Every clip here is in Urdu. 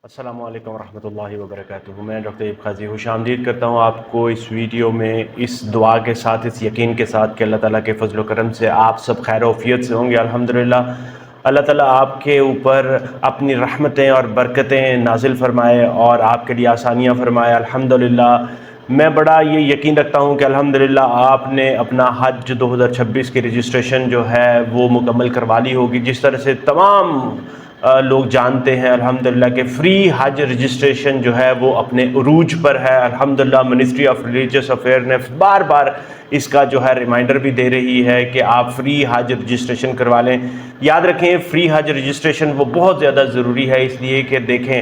السلام علیکم ورحمۃ اللہ وبرکاتہ۔ میں ڈاکٹر ایوب قاضی خوش آمدید کرتا ہوں آپ کو اس ویڈیو میں، اس دعا کے ساتھ، اس یقین کے ساتھ کہ اللہ تعالیٰ کے فضل و کرم سے آپ سب خیر و عافیت سے ہوں گے الحمدللہ۔ اللہ تعالیٰ آپ کے اوپر اپنی رحمتیں اور برکتیں نازل فرمائے اور آپ کے لیے آسانیاں فرمائے الحمدللہ۔ میں بڑا یہ یقین رکھتا ہوں کہ الحمدللہ آپ نے اپنا حج 2026 کی رجسٹریشن جو ہے وہ مکمل کروا لی ہوگی، جس طرح سے تمام لوگ جانتے ہیں الحمدللہ کہ فری حج رجسٹریشن جو ہے وہ اپنے عروج پر ہے الحمدللہ۔ منسٹری آف ریلیجیس افیئر نے بار بار اس کا جو ہے ریمائنڈر بھی دے رہی ہے کہ آپ فری حج رجسٹریشن کروا لیں۔ یاد رکھیں فری حج رجسٹریشن وہ بہت زیادہ ضروری ہے، اس لیے کہ دیکھیں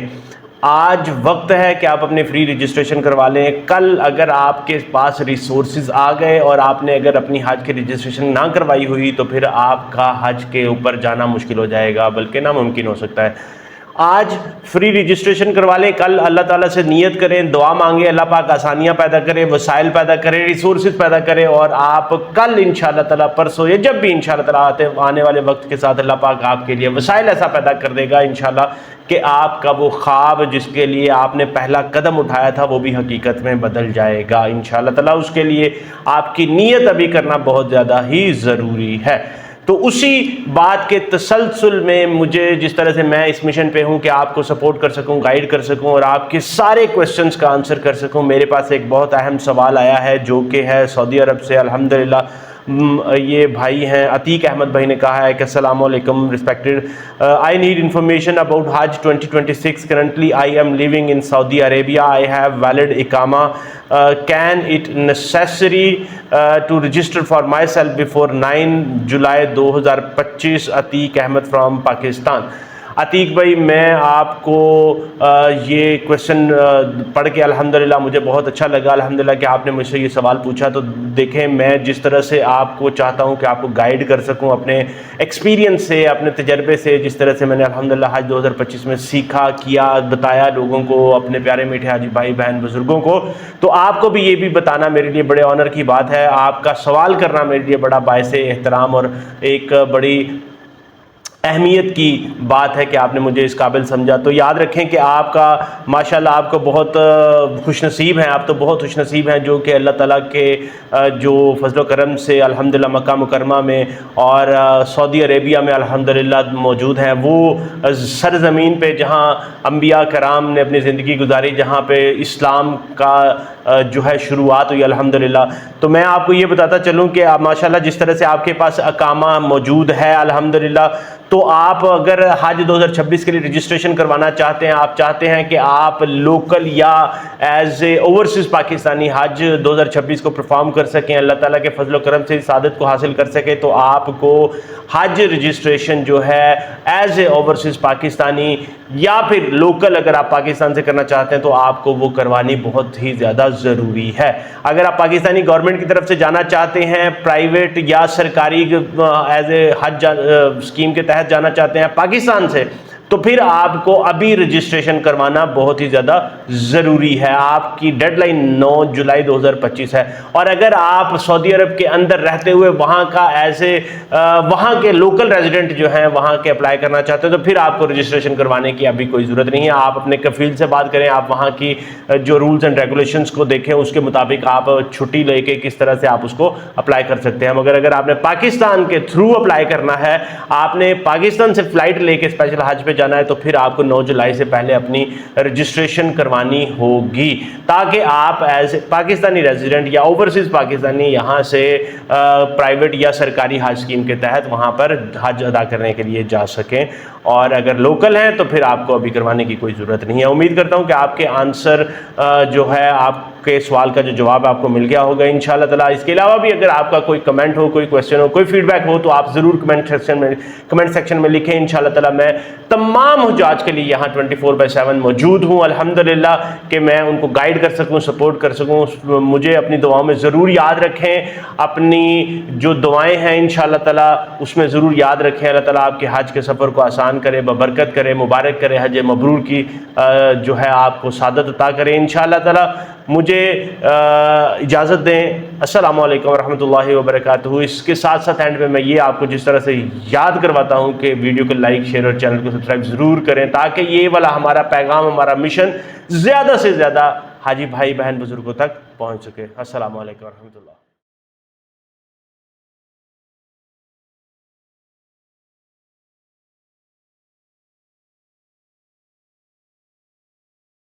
آج وقت ہے کہ آپ اپنے فری رجسٹریشن کروا لیں۔ کل اگر آپ کے پاس ریسورسز آ گئے اور آپ نے اگر اپنی حج کی رجسٹریشن نہ کروائی ہوئی تو پھر آپ کا حج کے اوپر جانا مشکل ہو جائے گا، بلکہ ناممکن ہو سکتا ہے۔ آج فری رجسٹریشن کروا لیں، کل اللہ تعالیٰ سے نیت کریں، دعا مانگیں، اللہ پاک آسانیاں پیدا کرے، وسائل پیدا کرے، ریسورسز پیدا کرے، اور آپ کل انشاءاللہ تعالیٰ پرسوں یا جب بھی انشاءاللہ تعالیٰ آنے والے وقت کے ساتھ اللہ پاک آپ کے لیے وسائل ایسا پیدا کر دے گا انشاءاللہ کہ آپ کا وہ خواب جس کے لیے آپ نے پہلا قدم اٹھایا تھا وہ بھی حقیقت میں بدل جائے گا انشاءاللہ تعالیٰ۔ اس کے لیے آپ کی نیت ابھی کرنا بہت زیادہ ہی ضروری ہے۔ تو اسی بات کے تسلسل میں مجھے جس طرح سے میں اس مشن پہ ہوں کہ آپ کو سپورٹ کر سکوں، گائیڈ کر سکوں اور آپ کے سارے کویسچنز کا آنسر کر سکوں، میرے پاس ایک بہت اہم سوال آیا ہے جو کہ ہے سعودی عرب سے الحمدللہ۔ یہ بھائی ہیں عتیق احمد بھائی نے کہا ہے کہ السلام علیکم respected, I need information about Hajj 2026. Currently I am living in Saudi Arabia. I have valid Iqama. Can it necessary to register for myself before 9 July 2025? Atiq Ahmed from Pakistan. عتیق بھائی میں آپ کو یہ کویشچن پڑھ کے الحمدللہ مجھے بہت اچھا لگا الحمدللہ کہ آپ نے مجھ سے یہ سوال پوچھا۔ تو دیکھیں میں جس طرح سے آپ کو چاہتا ہوں کہ آپ کو گائیڈ کر سکوں اپنے ایکسپیرینس سے، اپنے تجربے سے، جس طرح سے میں نے الحمدللہ حج 2025 میں سیکھا، کیا، بتایا لوگوں کو، اپنے پیارے میٹھے حاجی بھائی بہن بزرگوں کو، تو آپ کو بھی یہ بھی بتانا میرے لیے بڑے آنر کی بات ہے۔ آپ کا سوال کرنا میرے لیے بڑا باعث احترام اور ایک بڑی اہمیت کی بات ہے کہ آپ نے مجھے اس قابل سمجھا۔ تو یاد رکھیں کہ آپ کا ماشاءاللہ آپ کو بہت خوش نصیب ہیں، آپ تو بہت خوش نصیب ہیں جو کہ اللہ تعالیٰ کے جو فضل و کرم سے الحمدللہ مکہ مکرمہ میں اور سعودی عربیہ میں الحمدللہ موجود ہیں، وہ سرزمین پہ جہاں انبیاء کرام نے اپنی زندگی گزاری، جہاں پہ اسلام کا جو ہے شروعات ہوئی الحمدللہ۔ تو میں آپ کو یہ بتاتا چلوں کہ ماشاءاللہ جس طرح سے آپ کے پاس اقامہ موجود ہے الحمدللہ، تو آپ اگر حج 2026 کے لیے رجسٹریشن کروانا چاہتے ہیں، آپ چاہتے ہیں کہ آپ لوکل یا ایز اے اوورسیز پاکستانی حج 2026 کو پرفارم کر سکیں، اللہ تعالیٰ کے فضل و کرم سے سعادت کو حاصل کر سکیں، تو آپ کو حج رجسٹریشن جو ہے ایز اے اوورسیز پاکستانی یا پھر لوکل اگر آپ پاکستان سے کرنا چاہتے ہیں تو آپ کو وہ کروانی بہت ہی زیادہ ضروری ہے۔ اگر آپ پاکستانی گورنمنٹ کی طرف سے جانا چاہتے ہیں، پرائیویٹ یا سرکاری ایز اے حج اسکیم کے تحت جانا چاہتے ہیں پاکستان سے، تو پھر آپ کو ابھی رجسٹریشن کروانا بہت ہی زیادہ ضروری ہے۔ آپ کی ڈیڈ لائن 9 جولائی 2025 ہے، اور اگر آپ سعودی عرب کے اندر رہتے ہوئے وہاں کا ایز اے وہاں کے لوکل ریزیڈنٹ جو ہیں وہاں کے اپلائی کرنا چاہتے ہیں تو پھر آپ کو رجسٹریشن کروانے کی ابھی کوئی ضرورت نہیں ہے۔ آپ اپنے کفیل سے بات کریں، آپ وہاں کی جو رولز اینڈ ریگولیشنز کو دیکھیں، اس کے مطابق آپ چھٹی لے کے کس طرح سے آپ اس کو اپلائی کر سکتے ہیں۔ مگر اگر آپ نے پاکستان کے تھرو اپلائی کرنا ہے، آپ نے پاکستان سے فلائٹ لے کے اسپیشل حج پہ جانا ہے، تو پھر آپ کو 9 جولائی سے پہلے اپنی رجسٹریشن کروانی ہوگی تاکہ آپ ایز پاکستانی ریزیڈنٹ یا اوورسیز پاکستانی یہاں سے پرائیویٹ یا سرکاری حج اسکیم کے تحت وہاں پر حج ادا کرنے کے لیے جا سکیں، اور اگر لوکل ہیں تو پھر آپ کو ابھی کروانے کی کوئی ضرورت نہیں ہے۔ امید کرتا ہوں کہ آپ کے آنسر جو ہے آپ کے سوال کا جو جواب آپ کو مل گیا ہوگا انشاءاللہ تعالیٰ۔ اس کے علاوہ بھی اگر آپ کا کوئی کمنٹ ہو، کوئی کویسچن ہو، کوئی فیڈ بیک ہو تو آپ ضرور کمنٹ سیکشن میں لکھیں انشاءاللہ تعالیٰ۔ میں تمام حجاج کے لیے یہاں 24/7 موجود ہوں الحمدللہ کہ میں ان کو گائیڈ کر سکوں، سپورٹ کر سکوں۔ مجھے اپنی دعاؤں میں ضرور یاد رکھیں، اپنی جو دعائیں ہیں انشاءاللہ تعالیٰ اس میں ضرور یاد رکھیں۔ اللہ تعالیٰ آپ کے حج کے سفر کو آسان کرے، ببرکت کرے، مبارک کرے، حج مبرور کی جو ہے آپ کو سعادت عطا کرے انشاءاللہ تعالیٰ۔ مجھے اجازت دیں السلام علیکم ورحمۃ اللہ وبرکاتہ۔ اس کے ساتھ ساتھ اینڈ میں یہ آپ کو جس طرح سے یاد کرواتا ہوں کہ ویڈیو کو لائک شیئر اور چینل کو سبسکرائب ضرور کریں تاکہ یہ والا ہمارا پیغام ہمارا مشن زیادہ سے زیادہ حاجی بھائی بہن بزرگوں تک پہنچ سکے۔ السلام علیکم ورحمۃ اللہ۔